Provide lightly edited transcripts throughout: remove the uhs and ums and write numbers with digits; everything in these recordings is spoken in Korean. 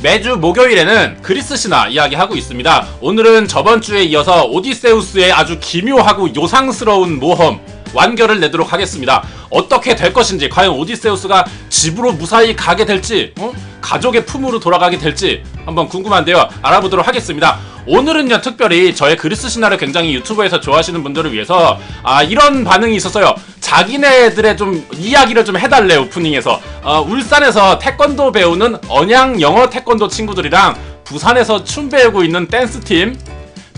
매주 목요일에는 그리스 신화 이야기하고 있습니다. 오늘은 저번주에 이어서 오디세우스의 아주 기묘하고 요상스러운 모험 완결을 내도록 하겠습니다. 어떻게 될 것인지, 과연 오디세우스가 집으로 무사히 가게 될지, 가족의 품으로 돌아가게 될지 한번 궁금한데요. 알아보도록 하겠습니다. 오늘은요, 특별히 저의 그리스 신화를 굉장히 유튜브에서 좋아하시는 분들을 위해서 이런 반응이 있었어요. 자기네들의 좀 이야기를 좀 해달래. 오프닝에서 울산에서 태권도 배우는 언양 영어 태권도 친구들이랑 부산에서 춤 배우고 있는 댄스팀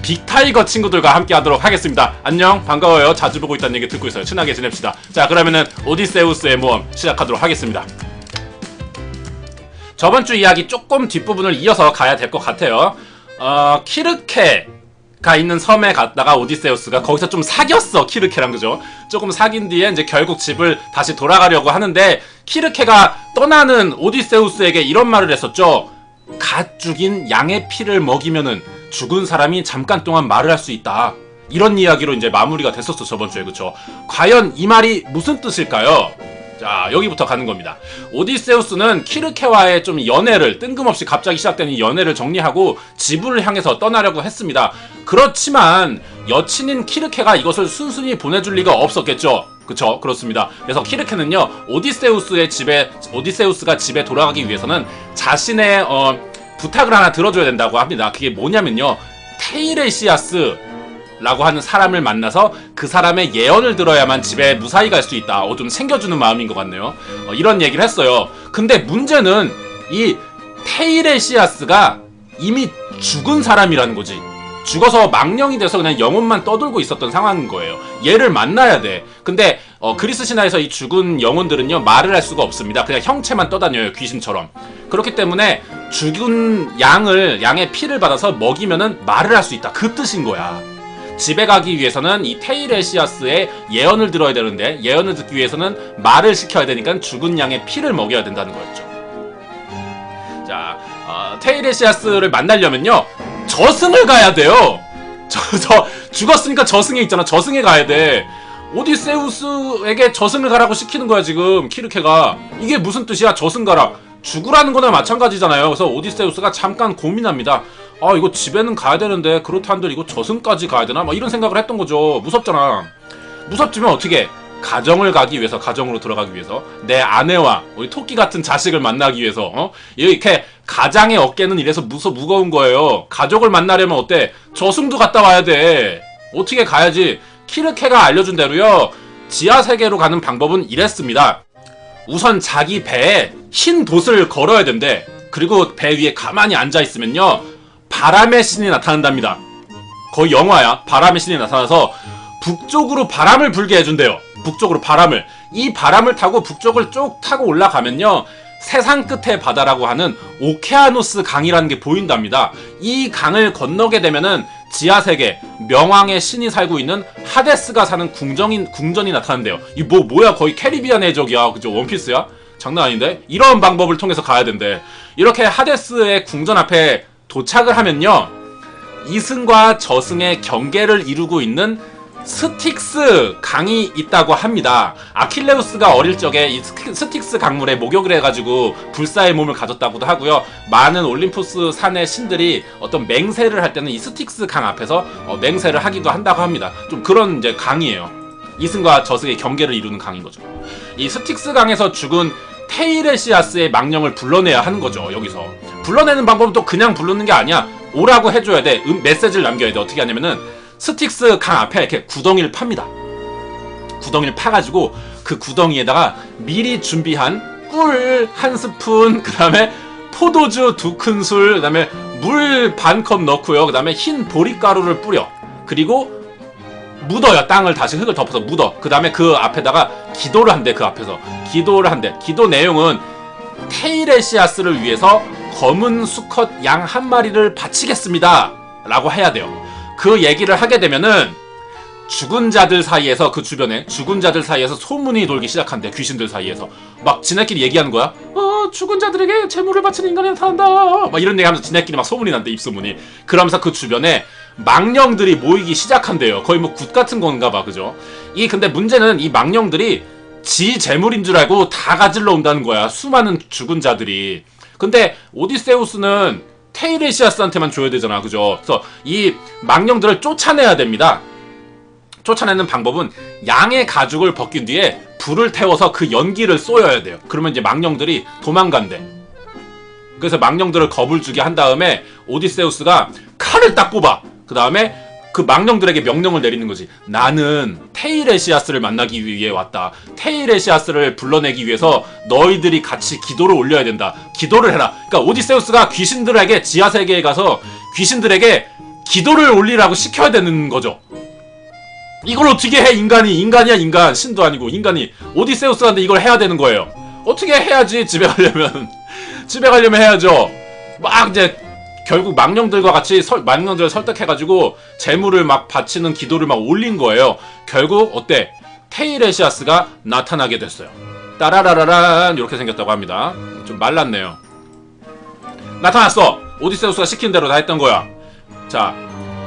빅타이거 친구들과 함께 하도록 하겠습니다. 안녕, 반가워요. 자주 보고 있다는 얘기 듣고 있어요. 친하게 지냅시다. 자, 그러면은 오디세우스의 모험 시작하도록 하겠습니다. 저번주 이야기 조금 뒷부분을 이어서 가야 될 것 같아요. 키르케가 있는 섬에 갔다가 오디세우스가 거기서 좀 사귀었어. 키르케랑, 그죠? 조금 사귄 뒤에 이제 결국 집을 다시 돌아가려고 하는데, 키르케가 떠나는 오디세우스에게 이런 말을 했었죠. 갓 죽인 양의 피를 먹이면은 죽은 사람이 잠깐 동안 말을 할 수 있다. 이런 이야기로 이제 마무리가 됐었어, 저번주에. 그쵸? 과연 이 말이 무슨 뜻일까요? 자, 여기부터 가는 겁니다. 오디세우스는 키르케와의 좀 연애를, 뜬금없이 갑자기 시작되는 연애를 정리하고 집을 향해서 떠나려고 했습니다. 그렇지만 여친인 키르케가 이것을 순순히 보내줄 리가 없었겠죠. 그쵸? 그렇습니다. 그래서 키르케는요, 오디세우스가 집에 돌아가기 위해서는 자신의 부탁을 하나 들어줘야 된다고 합니다. 그게 뭐냐면요, 테이레시아스 라고 하는 사람을 만나서 그 사람의 예언을 들어야만 집에 무사히 갈 수 있다. 좀 챙겨주는 마음인 것 같네요. 이런 얘기를 했어요. 근데 문제는 이 테이레시아스가 이미 죽은 사람이라는 거지. 죽어서 망령이 돼서 그냥 영혼만 떠돌고 있었던 상황인 거예요. 얘를 만나야 돼. 근데 그리스 신화에서 이 죽은 영혼들은요, 말을 할 수가 없습니다. 그냥 형체만 떠다녀요, 귀신처럼. 그렇기 때문에 죽은 양의 피를 받아서 먹이면은 말을 할 수 있다. 그 뜻인 거야. 집에 가기 위해서는 이 테이레시아스의 예언을 들어야 되는데, 예언을 듣기 위해서는 말을 시켜야 되니까 죽은 양의 피를 먹여야 된다는 거였죠. 자, 테이레시아스를 만나려면요, 저승을 가야 돼요. 죽었으니까 저승에 있잖아. 저승에 가야 돼. 오디세우스에게 저승을 가라고 시키는 거야, 지금 키르케가. 이게 무슨 뜻이야? 저승 가라. 죽으라는 거나 마찬가지잖아요. 그래서 오디세우스가 잠깐 고민합니다. 이거 집에는 가야 되는데 그렇다 한들 이거 저승까지 가야 되나? 막 이런 생각을 했던 거죠. 무섭잖아. 무섭지만 어떻게? 가정을 가기 위해서, 가정으로 들어가기 위해서, 내 아내와 우리 토끼 같은 자식을 만나기 위해서, 이렇게 가장의 어깨는 이래서 무거운 거예요. 가족을 만나려면 어때? 저승도 갔다 와야 돼. 어떻게 가야지? 키르케가 알려준 대로요, 지하세계로 가는 방법은 이랬습니다. 우선 자기 배에 흰 돛을 걸어야 된대. 그리고 배 위에 가만히 앉아있으면요, 바람의 신이 나타난답니다. 거의 영화야. 바람의 신이 나타나서 북쪽으로 바람을 불게 해준대요. 북쪽으로 바람을. 이 바람을 타고 북쪽을 쭉 타고 올라가면요, 세상 끝의 바다라고 하는 오케아노스 강이라는 게 보인답니다. 이 강을 건너게 되면은 지하세계, 명왕의 신이 살고 있는 하데스가 사는 궁전이 나타난대요. 이 뭐야, 거의 캐리비안 해적이야. 그죠? 원피스야? 장난 아닌데? 이런 방법을 통해서 가야 된대. 이렇게 하데스의 궁전 앞에 도착을 하면요, 이승과 저승의 경계를 이루고 있는 스틱스 강이 있다고 합니다. 아킬레우스가 어릴 적에 이 스틱스 강물에 목욕을 해가지고 불사의 몸을 가졌다고도 하고요. 많은 올림푸스 산의 신들이 어떤 맹세를 할 때는 이 스틱스 강 앞에서 맹세를 하기도 한다고 합니다. 좀 그런 이제 강이에요. 이승과 저승의 경계를 이루는 강인 거죠. 이 스틱스 강에서 죽은 테이레시아스의 망령을 불러내야 하는 거죠. 여기서 불러내는 방법은 또 그냥 부르는 게 아니야. 오라고 해줘야 돼. 메시지를 남겨야 돼. 어떻게 하냐면은 스틱스 강 앞에 이렇게 구덩이를 팝니다. 구덩이를 파가지고 그 구덩이에다가 미리 준비한 꿀 한 스푼, 그 다음에 포도주 2큰술, 그 다음에 물 반 컵 넣고요. 그 다음에 흰 보리가루를 뿌려. 그리고 묻어요. 땅을 다시 흙을 덮어서 묻어. 그 다음에 그 앞에다가 기도를 한대. 그 앞에서 기도를 한대. 기도 내용은 테이레시아스를 위해서 검은 수컷 양 한 마리를 바치겠습니다 라고 해야 돼요. 그 얘기를 하게 되면은 죽은 자들 사이에서, 그 주변에 죽은 자들 사이에서 소문이 돌기 시작한대. 귀신들 사이에서 막 지네끼리 얘기하는 거야. 죽은 자들에게 재물을 바치는 인간이 나타난다. 막 이런 얘기하면서 지네끼리 막 소문이 난대. 입소문이. 그러면서 그 주변에 망령들이 모이기 시작한대요. 거의 뭐 굿 같은 건가 봐. 그죠? 근데 문제는 이 망령들이 지 재물인 줄 알고 다 가질러 온다는 거야. 수많은 죽은 자들이. 근데 오디세우스는 테이레시아스한테만 줘야 되잖아, 그죠? 그래서 이 망령들을 쫓아내야 됩니다. 쫓아내는 방법은 양의 가죽을 벗긴 뒤에 불을 태워서 그 연기를 쏘여야 돼요. 그러면 이제 망령들이 도망간대. 그래서 망령들을 겁을 주게 한 다음에 오디세우스가 칼을 딱 꼽아. 그 다음에 그 망령들에게 명령을 내리는 거지. 나는 테이레시아스를 만나기 위해 왔다. 테이레시아스를 불러내기 위해서 너희들이 같이 기도를 올려야 된다. 기도를 해라. 그러니까 오디세우스가 귀신들에게 지하세계에 가서 귀신들에게 기도를 올리라고 시켜야 되는 거죠. 이걸 어떻게 해, 인간이. 인간이야, 인간. 신도 아니고 인간이. 오디세우스한테 이걸 해야 되는 거예요. 어떻게 해야지, 집에 가려면. 집에 가려면 해야죠. 막 이제 결국 망령들과 같이 망령들을 설득해가지고 재물을 막 바치는 기도를 막 올린 거예요. 결국 어때? 테이레시아스가 나타나게 됐어요. 따라라라란 이렇게 생겼다고 합니다. 좀 말랐네요. 나타났어. 오디세우스가 시킨 대로 다 했던 거야. 자,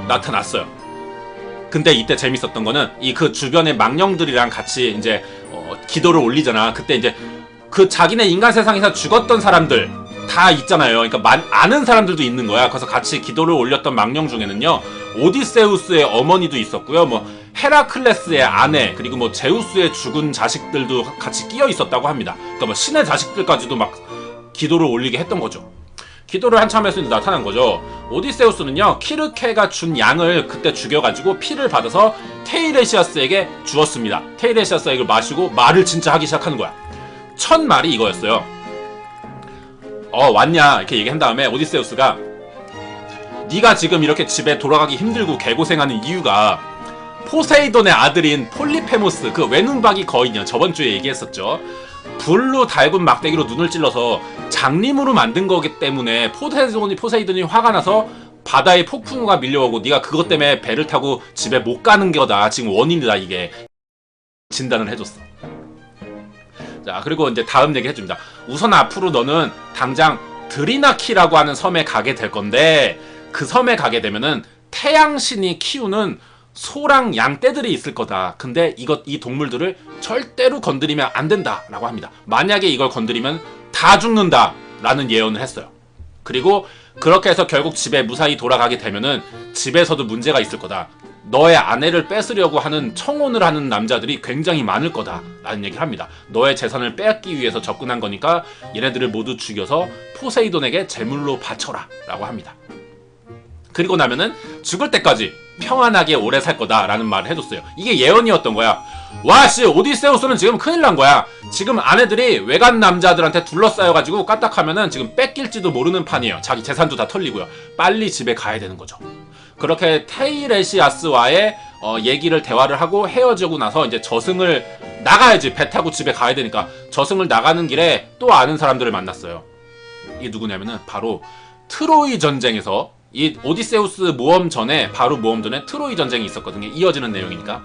나타났어요. 근데 이때 재밌었던 거는 이 그 주변의 망령들이랑 같이 이제 기도를 올리잖아. 그때 이제 그 자기네 인간 세상에서 죽었던 사람들 다 있잖아요. 그러니까 아는 사람들도 있는 거야. 그래서 같이 기도를 올렸던 망령 중에는요, 오디세우스의 어머니도 있었고요, 뭐 헤라클레스의 아내, 그리고 뭐 제우스의 죽은 자식들도 같이 끼어 있었다고 합니다. 그러니까 뭐 신의 자식들까지도 막 기도를 올리게 했던 거죠. 기도를 한참 해서 나타난 거죠. 오디세우스는요, 키르케가 준 양을 그때 죽여가지고 피를 받아서 테이레시아스에게 주었습니다. 테이레시아스가 이걸 마시고 말을 진짜 하기 시작하는 거야. 첫 말이 이거였어요. 왔냐 이렇게 얘기한 다음에 오디세우스가 네가 지금 이렇게 집에 돌아가기 힘들고 개고생하는 이유가 포세이돈의 아들인 폴리페모스, 그 외눈박이 거인이요, 저번주에 얘기했었죠. 불로 달군 막대기로 눈을 찔러서 장님으로 만든 거기 때문에 포세이돈이 화가 나서 바다에 폭풍우가 밀려오고 네가 그것 때문에 배를 타고 집에 못 가는 거다. 지금 원인이다. 이게 진단을 해줬어. 자, 그리고 이제 다음 얘기 해줍니다. 우선 앞으로 너는 당장 드리나키라고 하는 섬에 가게 될 건데, 그 섬에 가게 되면은 태양신이 키우는 소랑 양떼들이 있을 거다. 근데 이 동물들을 절대로 건드리면 안 된다라고 합니다. 만약에 이걸 건드리면 다 죽는다라는 예언을 했어요. 그리고 그렇게 해서 결국 집에 무사히 돌아가게 되면은 집에서도 문제가 있을 거다. 너의 아내를 뺏으려고 하는 청혼을 하는 남자들이 굉장히 많을 거다라는 얘기를 합니다. 너의 재산을 빼앗기 위해서 접근한 거니까 얘네들을 모두 죽여서 포세이돈에게 제물로 바쳐라 라고 합니다. 그리고 나면은 죽을 때까지 평안하게 오래 살 거다라는 말을 해줬어요. 이게 예언이었던 거야. 와씨, 오디세우스는 지금 큰일 난 거야. 지금 아내들이 외간 남자들한테 둘러싸여가지고 까딱하면은 지금 뺏길지도 모르는 판이에요. 자기 재산도 다 털리고요. 빨리 집에 가야 되는 거죠. 그렇게 테이레시아스와의 얘기를 대화를 하고 헤어지고 나서 이제 저승을 나가야지. 배 타고 집에 가야 되니까 저승을 나가는 길에 또 아는 사람들을 만났어요. 이게 누구냐면은 바로 트로이 전쟁에서, 이 오디세우스 모험 전에, 바로 모험 전에 트로이 전쟁이 있었거든요. 이어지는 내용이니까.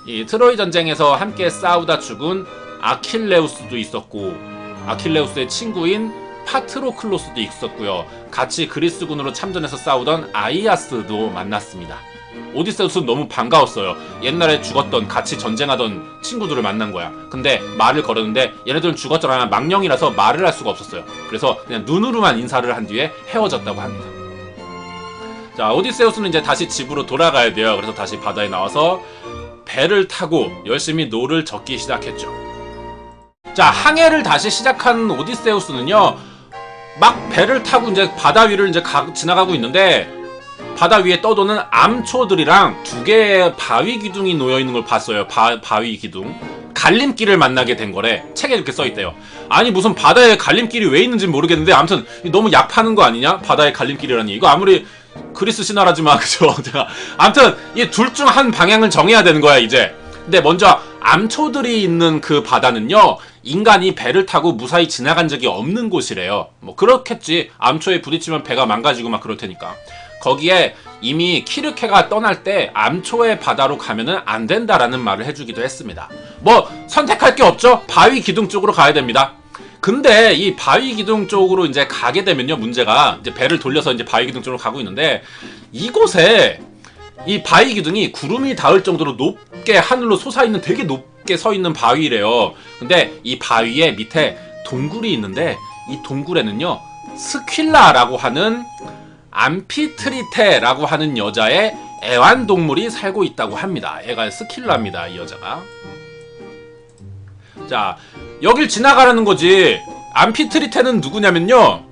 이 트로이 전쟁에서 함께 싸우다 죽은 아킬레우스도 있었고, 아킬레우스의 친구인 파트로클로스도 있었고요. 같이 그리스군으로 참전해서 싸우던 아이아스도 만났습니다. 오디세우스는 너무 반가웠어요. 옛날에 죽었던, 같이 전쟁하던 친구들을 만난 거야. 근데 말을 걸었는데 얘네들은 죽었잖아. 망령이라서 말을 할 수가 없었어요. 그래서 그냥 눈으로만 인사를 한 뒤에 헤어졌다고 합니다. 자, 오디세우스는 이제 다시 집으로 돌아가야 돼요. 그래서 다시 바다에 나와서 배를 타고 열심히 노를 젓기 시작했죠. 자, 항해를 다시 시작한 오디세우스는요, 막 배를 타고 이제 바다 위를 이제 지나가고 있는데, 바다 위에 떠도는 암초들이랑 두 개의 바위 기둥이 놓여 있는 걸 봤어요. 바위 기둥. 갈림길을 만나게 된 거래. 책에 이렇게 써 있대요. 아니, 무슨 바다에 갈림길이 왜 있는지 모르겠는데, 아무튼 너무 약 파는 거 아니냐? 바다에 갈림길이라니. 이거 아무리 그리스 신화라지만, 그죠? 제가 아무튼 이 둘 중 한 방향을 정해야 되는 거야 이제. 근데 먼저 암초들이 있는 그 바다는요, 인간이 배를 타고 무사히 지나간 적이 없는 곳이래요. 뭐 그렇겠지. 암초에 부딪히면 배가 망가지고 막 그럴 테니까. 거기에 이미 키르케가 떠날 때 암초의 바다로 가면은 안 된다라는 말을 해주기도 했습니다. 뭐 선택할 게 없죠. 바위 기둥 쪽으로 가야 됩니다. 근데 이 바위 기둥 쪽으로 이제 가게 되면요, 문제가 이제 배를 돌려서 이제 바위 기둥 쪽으로 가고 있는데, 이곳에 이 바위 기둥이 구름이 닿을 정도로 높게 하늘로 솟아있는, 되게 높게 서 있는 바위래요. 근데 이 바위에 밑에 동굴이 있는데, 이 동굴에는요 스퀼라라고 하는 암피트리테라고 하는 여자의 애완동물이 살고 있다고 합니다. 애가 스퀼라입니다. 이 여자가. 자, 여길 지나가라는 거지. 암피트리테는 누구냐면요,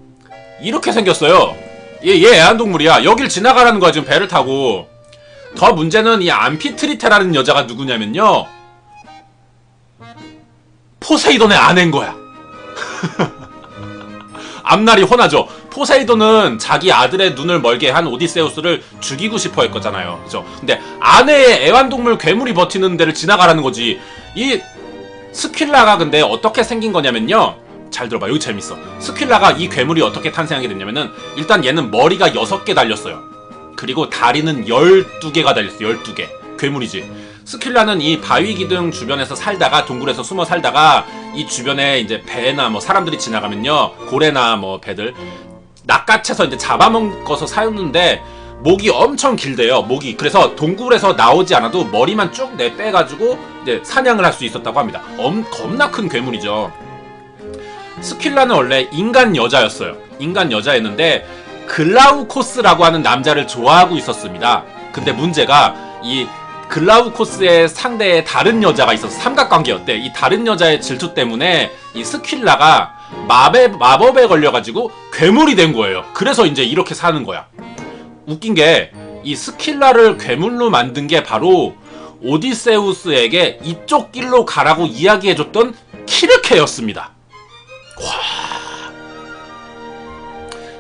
이렇게 생겼어요. 얘 애완동물이야. 여길 지나가라는 거야, 지금 배를 타고. 더 문제는 이 암피트리테라는 여자가 누구냐면요, 포세이돈의 아내인 거야. 앞날이 훤하죠. 포세이돈은 자기 아들의 눈을 멀게 한 오디세우스를 죽이고 싶어 했거잖아요. 그죠? 근데 아내의 애완동물 괴물이 버티는 데를 지나가라는 거지. 이 스퀼라가 근데 어떻게 생긴 거냐면요, 잘 들어봐. 여기 재밌어. 스퀼라가 이 괴물이 어떻게 탄생하게 됐냐면은, 일단 얘는 머리가 6개 달렸어요. 그리고 다리는 12개가 달렸어요. 12개. 괴물이지. 스퀼라는 이 바위 기둥 주변에서 살다가, 동굴에서 숨어 살다가, 이 주변에 이제 배나 뭐 사람들이 지나가면요, 고래나 뭐 배들 낚아채서 이제 잡아먹어서 사는데, 목이 엄청 길대요. 목이. 그래서 동굴에서 나오지 않아도 머리만 쭉 내빼가지고 이제 사냥을 할 수 있었다고 합니다. 겁나 큰 괴물이죠. 스퀼라는 원래 인간 여자였어요. 인간 여자였는데 글라우코스라고 하는 남자를 좋아하고 있었습니다. 근데 문제가, 이 글라우코스의 상대에 다른 여자가 있어서 삼각관계였대. 이 다른 여자의 질투 때문에 이 스퀼라가 마법에 걸려가지고 괴물이 된 거예요. 그래서 이제 이렇게 사는 거야. 웃긴 게, 이 스퀼라를 괴물로 만든 게 바로 오디세우스에게 이쪽 길로 가라고 이야기해줬던 키르케였습니다.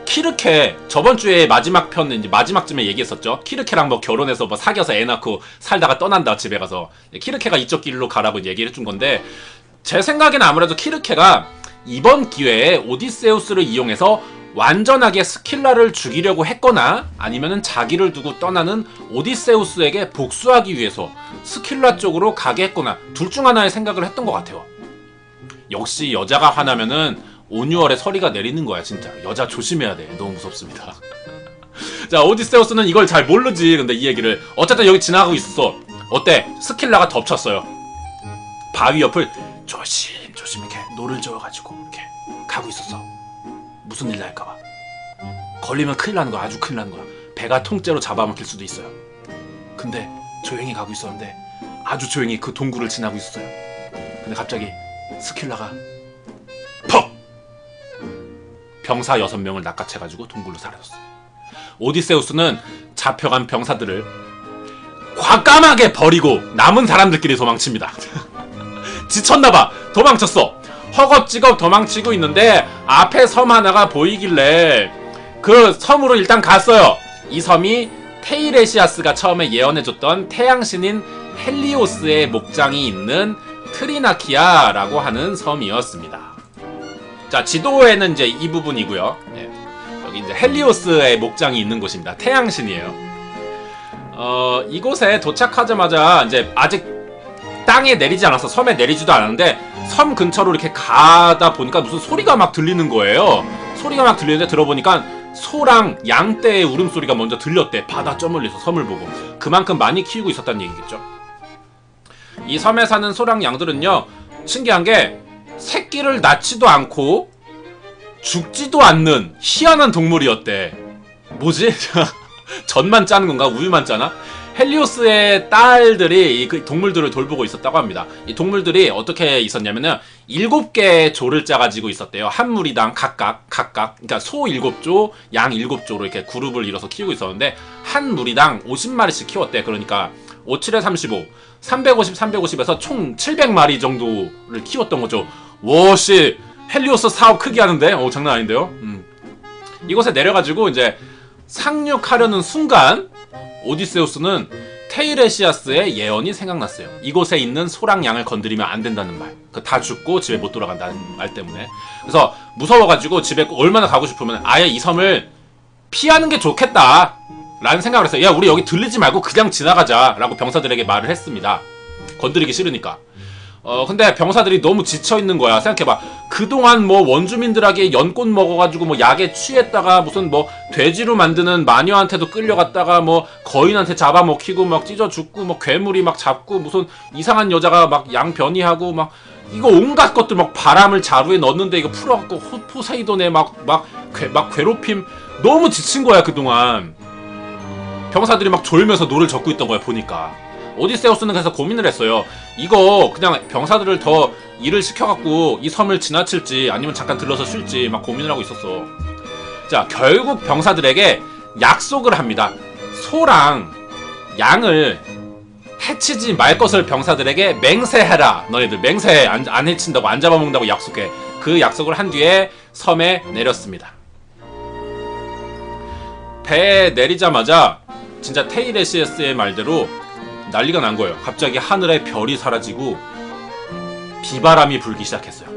키르케, 저번주에 마지막 편, 이제 마지막쯤에 얘기했었죠. 키르케랑 뭐 결혼해서 뭐 사귀어서 애 낳고 살다가 떠난다, 집에 가서. 키르케가 이쪽 길로 가라고 얘기를 해준 건데, 제 생각에는 아무래도 키르케가 이번 기회에 오디세우스를 이용해서 완전하게 스퀼라를 죽이려고 했거나, 아니면은 자기를 두고 떠나는 오디세우스에게 복수하기 위해서 스퀼라 쪽으로 가게 했거나, 둘 중 하나의 생각을 했던 것 같아요. 역시 여자가 화나면은 온유월에 서리가 내리는 거야, 진짜. 여자 조심해야 돼. 너무 무섭습니다. 자, 오디세우스는 이걸 잘 모르지. 근데 이 얘기를 어쨌든 여기 지나가고 있었어. 어때? 스퀼라가 덮쳤어요. 바위 옆을 조심 이렇게 노를 저어가지고 이렇게 가고 있었어. 무슨 일 날까봐. 걸리면 큰일 나는 거야. 아주 큰일 나는 거야. 배가 통째로 잡아먹힐 수도 있어요. 근데 조용히 가고 있었는데, 아주 조용히 그 동굴을 지나고 있었어요. 근데 갑자기 스퀼라가 퍽! 병사 6명을 낚아채가지고 동굴로 사라졌어. 오디세우스는 잡혀간 병사들을 과감하게 버리고 남은 사람들끼리 도망칩니다. 지쳤나봐. 도망쳤어. 허겁지겁 도망치고 있는데 앞에 섬 하나가 보이길래 그 섬으로 일단 갔어요. 이 섬이 테이레시아스가 처음에 예언해줬던 태양신인 헬리오스의 목장이 있는 트리나키아라고 하는 섬이었습니다. 자, 지도에는 이제 이 부분이고요. 예. 여기 이제 헬리오스의 목장이 있는 곳입니다. 태양신이에요. 이곳에 도착하자마자 이제 아직 땅에 내리지 않았어. 섬에 내리지도 않았는데, 섬 근처로 이렇게 가다 보니까 무슨 소리가 막 들리는 거예요. 소리가 막 들리는데 들어보니까 소랑 양떼의 울음소리가 먼저 들렸대. 바다 저 멀리서 섬을 보고. 그만큼 많이 키우고 있었다는 얘기겠죠. 이 섬에 사는 소랑 양들은요, 신기한 게 새끼를 낳지도 않고 죽지도 않는 희한한 동물이었대. 뭐지? 젖만 짜는 건가? 우유만 짜나? 헬리오스의 딸들이 이 동물들을 돌보고 있었다고 합니다. 이 동물들이 어떻게 있었냐면은 7개의 조를 짜가지고 있었대요. 한 무리당 각각. 그러니까 소 7조, 양 7조로 이렇게 그룹을 이뤄서 키우고 있었는데, 한 무리당 50마리씩 키웠대. 그러니까 5, 7에 35, 350, 350에서 총 700마리 정도를 키웠던 거죠. 워씨, 헬리오스 사업 크게 하는데? 장난 아닌데요? 이곳에 내려가지고 이제 상륙하려는 순간 오디세우스는 테이레시아스의 예언이 생각났어요. 이곳에 있는 소랑 양을 건드리면 안 된다는 말. 다 죽고 집에 못 돌아간다는 말 때문에. 그래서 무서워가지고 집에 얼마나 가고 싶으면 아예 이 섬을 피하는 게 좋겠다 라는 생각을 했어요. 야, 우리 여기 들리지 말고 그냥 지나가자 라고 병사들에게 말을 했습니다. 건드리기 싫으니까. 근데 병사들이 너무 지쳐있는 거야. 생각해봐. 그동안 뭐 원주민들에게 연꽃 먹어가지고 뭐 약에 취했다가 무슨 뭐 돼지로 만드는 마녀한테도 끌려갔다가 뭐 거인한테 잡아먹히고 막 찢어 죽고 뭐 괴물이 막 잡고 무슨 이상한 여자가 막 양 변이하고 막 이거 온갖 것들 막 바람을 자루에 넣었는데 이거 풀어갖고 포세이돈의 막 괴롭힘 너무 지친 거야 그동안. 병사들이 막 졸면서 노를 젓고 있던 거야 보니까. 오디세우스는 그래서 고민을 했어요. 이거 그냥 병사들을 더 일을 시켜갖고 이 섬을 지나칠지 아니면 잠깐 들러서 쉴지 막 고민을 하고 있었어. 자, 결국 병사들에게 약속을 합니다. 소랑 양을 해치지 말 것을 병사들에게 맹세해라. 너희들 맹세해. 안 해친다고, 안 잡아먹는다고 약속해. 그 약속을 한 뒤에 섬에 내렸습니다. 배에 내리자마자 진짜 테이레시스의 말대로 난리가 난 거예요. 갑자기 하늘에 별이 사라지고 비바람이 불기 시작했어요.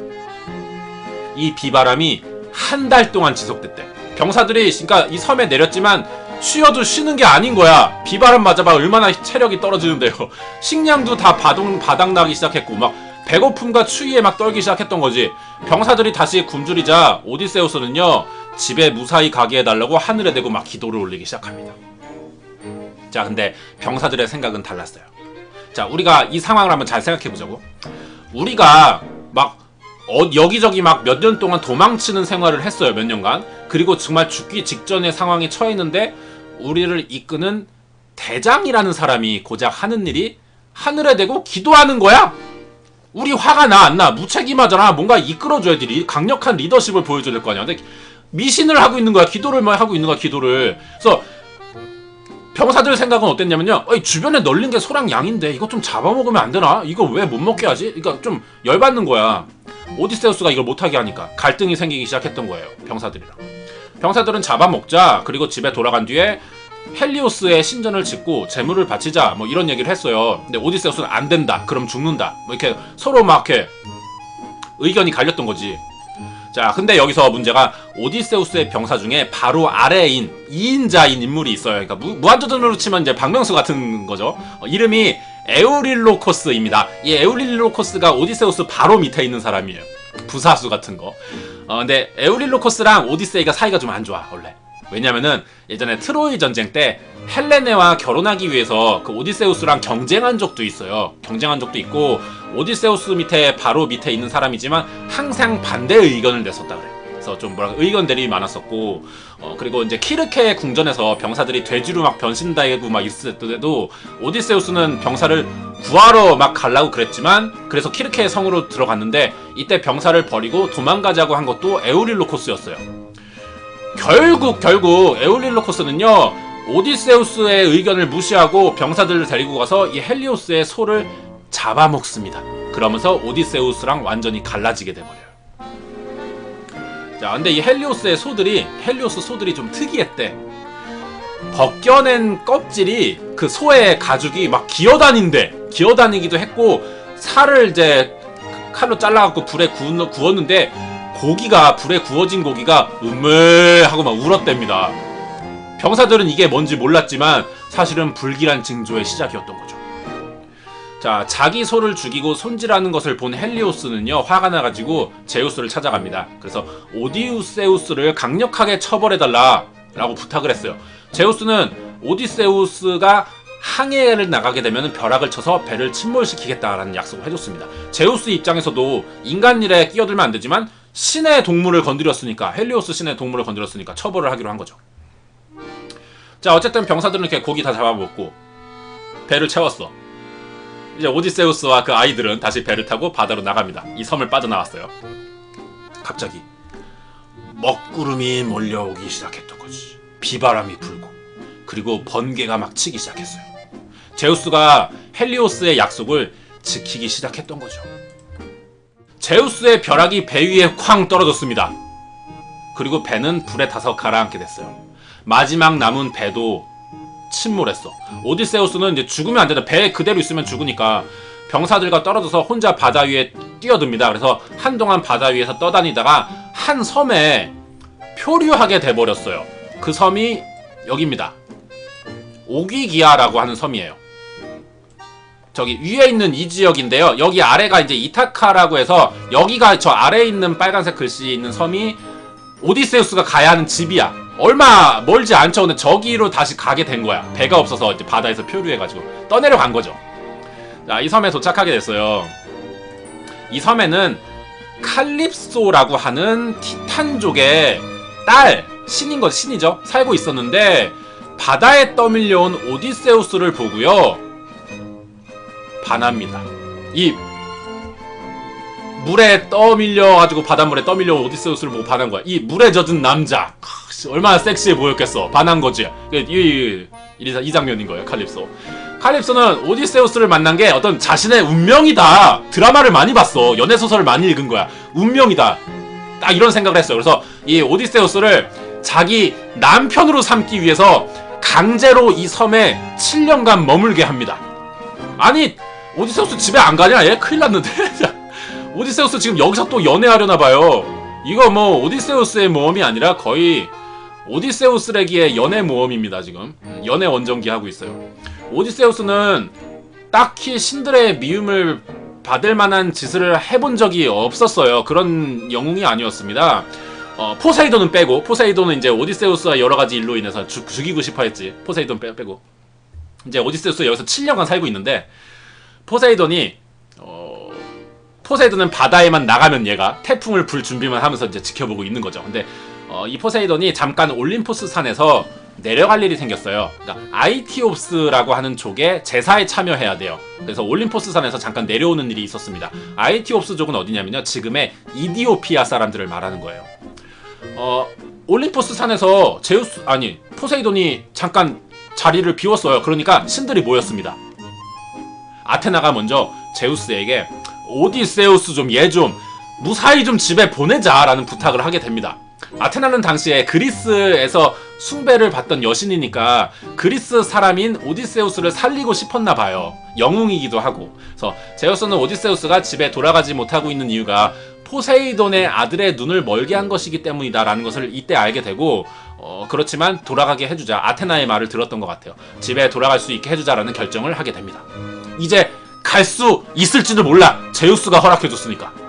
이 비바람이 한 달 동안 지속됐대. 병사들이 그러니까 이 섬에 내렸지만 쉬어도 쉬는 게 아닌 거야. 비바람 맞아봐 얼마나 체력이 떨어지는데요. 식량도 다 바닥나기 시작했고 막 배고픔과 추위에 막 떨기 시작했던 거지. 병사들이 다시 굶주리자 오디세우스는요 집에 무사히 가게 해달라고 하늘에 대고 막 기도를 올리기 시작합니다. 자, 근데 병사들의 생각은 달랐어요. 자, 우리가 이 상황을 한번 잘 생각해보자고. 우리가 막 여기저기 막 몇 년 동안 도망치는 생활을 했어요. 몇 년간. 그리고 정말 죽기 직전의 상황에 처했는데 우리를 이끄는 대장이라는 사람이 고작 하는 일이 하늘에 대고 기도하는 거야? 우리 화가 나 안 나? 무책임하잖아. 뭔가 이끌어줘야지. 강력한 리더십을 보여줘야 될 거 아니야. 근데 미신을 하고 있는 거야. 기도를 막 하고 있는 거야. 기도를. 그래서 병사들 생각은 어땠냐면요. 주변에 널린 게 소랑 양인데 이거 좀 잡아먹으면 안 되나? 이거 왜 못 먹게 하지? 그러니까 좀 열받는 거야. 오디세우스가 이걸 못하게 하니까 갈등이 생기기 시작했던 거예요. 병사들이랑. 병사들은 잡아먹자. 그리고 집에 돌아간 뒤에 헬리오스의 신전을 짓고 재물을 바치자. 뭐 이런 얘기를 했어요. 근데 오디세우스는 안 된다. 그럼 죽는다. 뭐 이렇게 서로 막 이렇게 의견이 갈렸던 거지. 자, 근데 여기서 문제가 오디세우스의 병사 중에 바로 아래인 2인자인 인물이 있어요. 그러니까 무한도전으로 치면 이제 박명수 같은 거죠. 이름이 에우릴로코스입니다. 이 에우릴로코스가 오디세우스 바로 밑에 있는 사람이에요. 부사수 같은 거. 근데 에우릴로코스랑 오디세이가 사이가 좀 안 좋아 원래. 왜냐면은 예전에 트로이 전쟁 때 헬레네와 결혼하기 위해서 그 오디세우스랑 경쟁한 적도 있어요. 경쟁한 적도 있고 오디세우스 밑에 바로 밑에 있는 사람이지만 항상 반대 의견을 냈었다 그래. 그래서 좀 의견 대립이 많았었고 그리고 이제 키르케 궁전에서 병사들이 돼지로 막 변신다고 막 있을 때도 오디세우스는 병사를 구하러 막 가려고 그랬지만 그래서 키르케의 성으로 들어갔는데 이때 병사를 버리고 도망가자고 한 것도 에우릴로코스였어요. 결국 에울릴로코스는요 오디세우스의 의견을 무시하고 병사들을 데리고 가서 이 헬리오스의 소를 잡아먹습니다. 그러면서 오디세우스랑 완전히 갈라지게 돼버려요. 자, 근데 이 헬리오스 소들이 좀 특이했대. 벗겨낸 껍질이 그 소의 가죽이 막 기어다니기도 했고 살을 이제 칼로 잘라갖고 불에 구웠는데 불에 구워진 고기가 하고 막 울었답니다. 병사들은 이게 뭔지 몰랐지만 사실은 불길한 징조의 시작이었던 거죠. 자, 자기 소를 죽이고 손질하는 것을 본 헬리오스는요 화가 나가지고 제우스를 찾아갑니다. 그래서 오디세우스를 강력하게 처벌해달라 라고 부탁을 했어요. 제우스는 오디세우스가 항해를 나가게 되면 벼락을 쳐서 배를 침몰시키겠다라는 약속을 해줬습니다. 제우스 입장에서도 인간 일에 끼어들면 안 되지만 신의 동물을 건드렸으니까 헬리오스 신의 동물을 건드렸으니까 처벌을 하기로 한 거죠. 자, 어쨌든 병사들은 이렇게 고기 다 잡아먹고 배를 채웠어. 이제 오디세우스와 그 아이들은 다시 배를 타고 바다로 나갑니다. 이 섬을 빠져나왔어요. 갑자기 먹구름이 몰려오기 시작했던 거지. 비바람이 불고 그리고 번개가 막 치기 시작했어요. 제우스가 헬리오스의 약속을 지키기 시작했던 거죠. 제우스의 벼락이 배 위에 쾅 떨어졌습니다. 그리고 배는 불에 타서 가라앉게 됐어요. 마지막 남은 배도 침몰했어. 오디세우스는 이제 죽으면 안 된다. 배에 그대로 있으면 죽으니까 병사들과 떨어져서 혼자 바다 위에 뛰어듭니다. 그래서 한동안 바다 위에서 떠다니다가 한 섬에 표류하게 돼버렸어요. 그 섬이 여기입니다. 오기기아라고 하는 섬이에요. 저기 위에 있는 이 지역인데요. 여기 아래가 이제 이타카라고 해서 여기가 저 아래에 있는 빨간색 글씨 있는 섬이 오디세우스가 가야 하는 집이야. 얼마 멀지 않죠. 근데 저기로 다시 가게 된 거야. 배가 없어서 이제 바다에서 표류해가지고 떠내려 간 거죠. 자, 이 섬에 도착하게 됐어요. 이 섬에는 칼립소라고 하는 티탄족의 딸, 신이죠. 살고 있었는데 바다에 떠밀려온 오디세우스를 보고요, 반합니다. 이 물에 떠밀려가지고, 바닷물에 떠밀려온 오디세우스를 보고 반한 거야. 이 물에 젖은 남자, 얼마나 섹시해 보였겠어. 반한 거지. 이 장면인 거예요. 칼립소는 오디세우스를 만난 게 어떤 자신의 운명이다. 드라마를 많이 봤어. 연애소설을 많이 읽은 거야. 운명이다. 딱 이런 생각을 했어요. 그래서 이 오디세우스를 자기 남편으로 삼기 위해서 강제로 이 섬에 7년간 머물게 합니다. 아니, 오디세우스 집에 안 가냐? 얘 큰일 났는데. 오디세우스 지금 여기서 또 연애하려나 봐요. 이거 뭐 오디세우스의 모험이 아니라 거의 오디세우스레기의 연애 모험입니다. 지금 연애 원정기 하고 있어요. 오디세우스는 딱히 신들의 미움을 받을 만한 짓을 해본 적이 없었어요. 그런 영웅이 아니었습니다. 포세이돈은 빼고, 포세이돈은 이제 오디세우스와 여러가지 일로 인해서 죽이고 싶어 했지. 포세이돈 빼고 이제 오디세우스 여기서 7년간 살고 있는데, 포세이돈은 바다에만 나가면 얘가 태풍을 불 준비만 하면서 이제 지켜보고 있는 거죠. 근데 이 포세이돈이 잠깐 올림포스 산에서 내려갈 일이 생겼어요. 그러니까 아이티옵스라고 하는 족의 제사에 참여해야 돼요. 그래서 올림포스 산에서 잠깐 내려오는 일이 있었습니다. 아이티옵스족은 어디냐면요, 지금의 이디오피아 사람들을 말하는 거예요. 올림포스 산에서 포세이돈이 잠깐 자리를 비웠어요. 그러니까 신들이 모였습니다. 아테나가 먼저 제우스에게 오디세우스 얘 좀 무사히 좀 집에 보내자라는 부탁을 하게 됩니다. 아테나는 당시에 그리스에서 숭배를 받던 여신이니까 그리스 사람인 오디세우스를 살리고 싶었나 봐요. 영웅이기도 하고. 그래서 제우스는 오디세우스가 집에 돌아가지 못하고 있는 이유가 포세이돈의 아들의 눈을 멀게 한 것이기 때문이다라는 것을 이때 알게 되고, 그렇지만 돌아가게 해주자, 아테나의 말을 들었던 것 같아요. 집에 돌아갈 수 있게 해주자라는 결정을 하게 됩니다. 이제 갈 수 있을지도 몰라. 제우스가 허락해줬으니까.